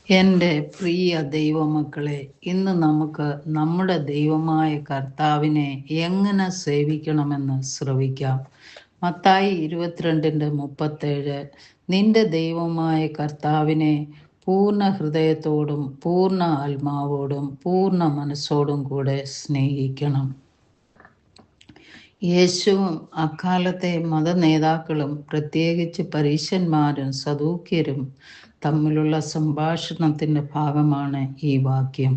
എൻ്റെ പ്രിയ ദൈവമക്കളെ, ഇന്ന് നമുക്ക് നമ്മുടെ ദൈവമായ കർത്താവിനെ എങ്ങനെ സേവിക്കണമെന്ന് ശ്രവിക്കാം. മത്തായി 22:37 നിന്റെ ദൈവമായ കർത്താവിനെ പൂർണ്ണ ഹൃദയത്തോടും പൂർണ്ണ ആത്മാവോടും പൂർണ്ണ മനസ്സോടും കൂടെ സ്നേഹിക്കണം. യേശുവും അക്കാലത്തെ മതനേതാക്കളും, പ്രത്യേകിച്ച് പരീശന്മാരും സദൂക്യരും തമ്മിലുള്ള സംഭാഷണത്തിൻ്റെ ഭാഗമാണ് ഈ വാക്യം.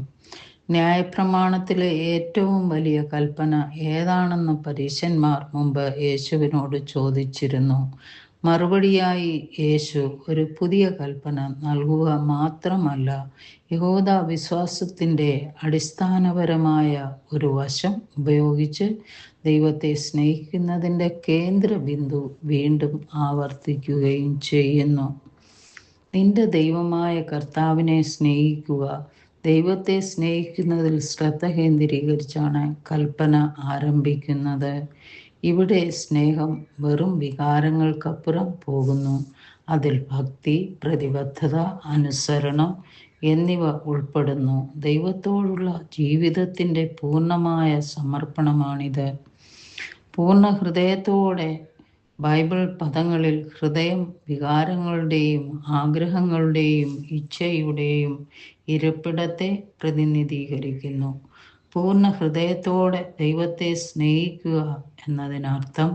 ന്യായപ്രമാണത്തിലെ ഏറ്റവും വലിയ കൽപ്പന ഏതാണെന്ന് പരീശന്മാർ മുമ്പ് യേശുവിനോട് ചോദിച്ചിരുന്നു. മറുപടിയായി യേശു ഒരു പുതിയ കൽപ്പന നൽകുക മാത്രമല്ല, യഹൂദ വിശ്വാസത്തിൻ്റെ അടിസ്ഥാനപരമായ ഒരു വശം ഉപയോഗിച്ച് ദൈവത്തെ സ്നേഹിക്കുന്നതിൻ്റെ കേന്ദ്ര ബിന്ദു വീണ്ടും ആവർത്തിക്കുകയും ചെയ്യുന്നു. നിന്റെ ദൈവമായ കർത്താവിനെ സ്നേഹിക്കുക. ദൈവത്തെ സ്നേഹിക്കുന്നതിൽ ശ്രദ്ധ കേന്ദ്രീകരിച്ചാണ് കൽപ്പന ആരംഭിക്കുന്നത്. ഇവിടെ സ്നേഹം വെറും വികാരങ്ങൾക്കപ്പുറം പോകുന്നു. അതിൽ ഭക്തി, പ്രതിബദ്ധത, അനുസരണം എന്നിവ ഉൾപ്പെടുന്നു. ദൈവത്തോടുള്ള ജീവിതത്തിൻ്റെ പൂർണ്ണമായ സമർപ്പണമാണിത്. പൂർണ്ണ ഹൃദയത്തോടെ ബൈബിൾ പദങ്ങളിൽ ഹൃദയം വികാരങ്ങളുടെയും ആഗ്രഹങ്ങളുടെയും ഇച്ഛയുടെയും ഇരിപ്പിടത്തെ പ്രതിനിധീകരിക്കുന്നു. പൂർണ്ണ ഹൃദയത്തോടെ ദൈവത്തെ സ്നേഹിക്കുക എന്നതിനർത്ഥം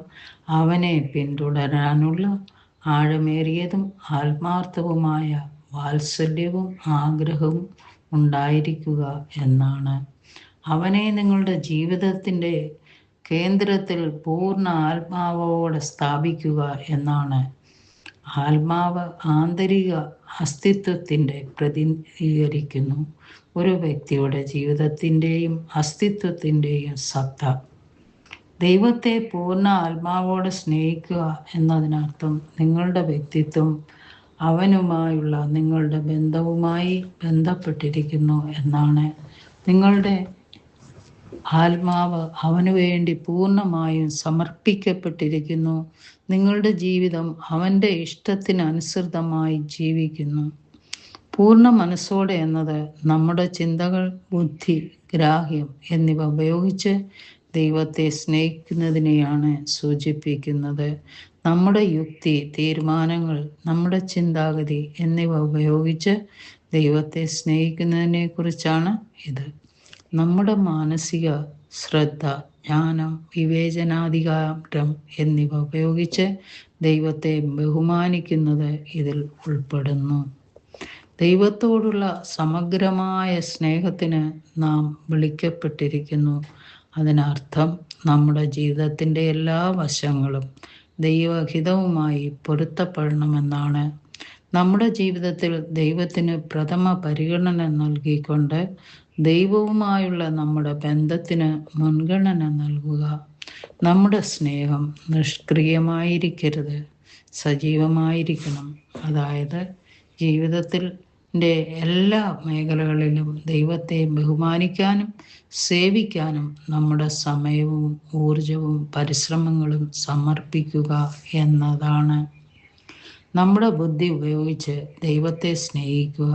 അവനെ പിന്തുടരാനുള്ള ആഴമേറിയതും ആത്മാർത്ഥവുമായ വാത്സല്യവും ആഗ്രഹവും ഉണ്ടായിരിക്കുക എന്നാണ്. അവനെ നിങ്ങളുടെ ജീവിതത്തിൻ്റെ കേന്ദ്രത്തിൽ പൂർണ്ണ ആത്മാവോടെ സ്ഥാപിക്കുക എന്നാണ്. ആത്മാവ് ആന്തരിക അസ്തിത്വത്തിൻ്റെ പ്രതിനിധീകരിക്കുന്നു, ഒരു വ്യക്തിയുടെ ജീവിതത്തിൻ്റെയും അസ്തിത്വത്തിൻ്റെയും സത്ത. ദൈവത്തെ പൂർണ്ണ ആത്മാവോടെ സ്നേഹിക്കുക എന്നതിനർത്ഥം നിങ്ങളുടെ വ്യക്തിത്വം അവനുമായുള്ള നിങ്ങളുടെ ബന്ധവുമായി ബന്ധപ്പെട്ടിരിക്കുന്നു എന്നാണ്. നിങ്ങളുടെ ആത്മാവ് അവനു വേണ്ടി പൂർണ്ണമായും സമർപ്പിക്കപ്പെട്ടിരിക്കുന്നു. നിങ്ങളുടെ ജീവിതം അവൻ്റെ ഇഷ്ടത്തിനനുസൃതമായി ജീവിക്കുന്നു. പൂർണ്ണ മനസ്സോടെ എന്നത് നമ്മുടെ ചിന്തകൾ, ബുദ്ധി, ഗ്രാഹ്യം എന്നിവ ഉപയോഗിച്ച് ദൈവത്തെ സ്നേഹിക്കുന്നതിനെയാണ് സൂചിപ്പിക്കുന്നത്. നമ്മുടെ യുക്തി, തീരുമാനങ്ങൾ, നമ്മുടെ ചിന്താഗതി എന്നിവ ഉപയോഗിച്ച് ദൈവത്തെ സ്നേഹിക്കുന്നതിനെ കുറിച്ചാണ് ഇത്. നമ്മുടെ മാനസിക ശ്രദ്ധ, ജ്ഞാനം, വിവേചനാധികാരം എന്നിവ ഉപയോഗിച്ച് ദൈവത്തെ ബഹുമാനിക്കുന്നത് ഇതിൽ ഉൾപ്പെടുന്നു. ദൈവത്തോടുള്ള സമഗ്രമായ സ്നേഹത്തിന് നാം വിളിക്കപ്പെട്ടിരിക്കുന്നു. അതിനർത്ഥം നമ്മുടെ ജീവിതത്തിൻ്റെ എല്ലാ വശങ്ങളും ദൈവഹിതവുമായി പൊരുത്തപ്പെടണമെന്നാണ്. നമ്മുടെ ജീവിതത്തിൽ ദൈവത്തിന് പ്രഥമ പരിഗണന നൽകിക്കൊണ്ട് ദൈവവുമായുള്ള നമ്മുടെ ബന്ധത്തിന് മുൻഗണന നൽകുക. നമ്മുടെ സ്നേഹം നിഷ്ക്രിയമായിരിക്കരുത്, സജീവമായിരിക്കണം. അതായത് ജീവിതത്തിൻ്റെ എല്ലാ മേഖലകളിലും ദൈവത്തെ ബഹുമാനിക്കാനും സേവിക്കാനും നമ്മുടെ സമയവും ഊർജവും പരിശ്രമങ്ങളും സമർപ്പിക്കുക എന്നതാണ്. നമ്മുടെ ബുദ്ധി ഉപയോഗിച്ച് ദൈവത്തെ സ്നേഹിക്കുക.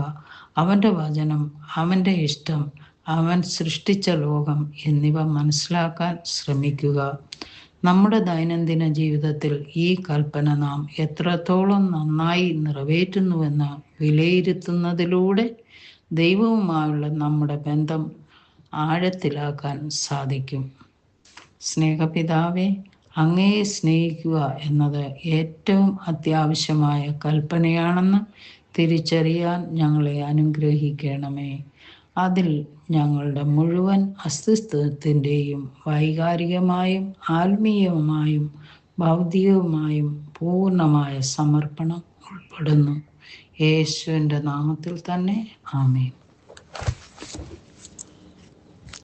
അവൻ്റെ വചനം, അവൻ്റെ ഇഷ്ടം, അവൻ സൃഷ്ടിച്ച ലോകം എന്നിവ മനസ്സിലാക്കാൻ ശ്രമിക്കുക. നമ്മുടെ ദൈനംദിന ജീവിതത്തിൽ ഈ കൽപ്പന നാം എത്രത്തോളം നന്നായി നിറവേറ്റുന്നുവെന്ന് വിലയിരുത്തുന്നതിലൂടെ ദൈവവുമായുള്ള നമ്മുടെ ബന്ധം ആഴത്തിലാക്കാൻ സാധിക്കും. സ്നേഹപിതാവേ, അങ്ങയെ സ്നേഹിക്കുക എന്നത് ഏറ്റവും അത്യാവശ്യമായ കൽപ്പനയാണെന്ന് തിരിച്ചറിയാൻ ഞങ്ങളെ അനുഗ്രഹിക്കണമേ. അതിൽ ഞങ്ങളുടെ മുഴുവൻ അസ്തിത്വത്തിൻ്റെയും വൈകാരികമായും ആത്മീയമായും ഭൗതികവുമായും പൂർണ്ണമായ സമർപ്പണം ഉൾപ്പെടുന്നു. യേശുവിൻ്റെ നാമത്തിൽ തന്നെ ആമേൻ.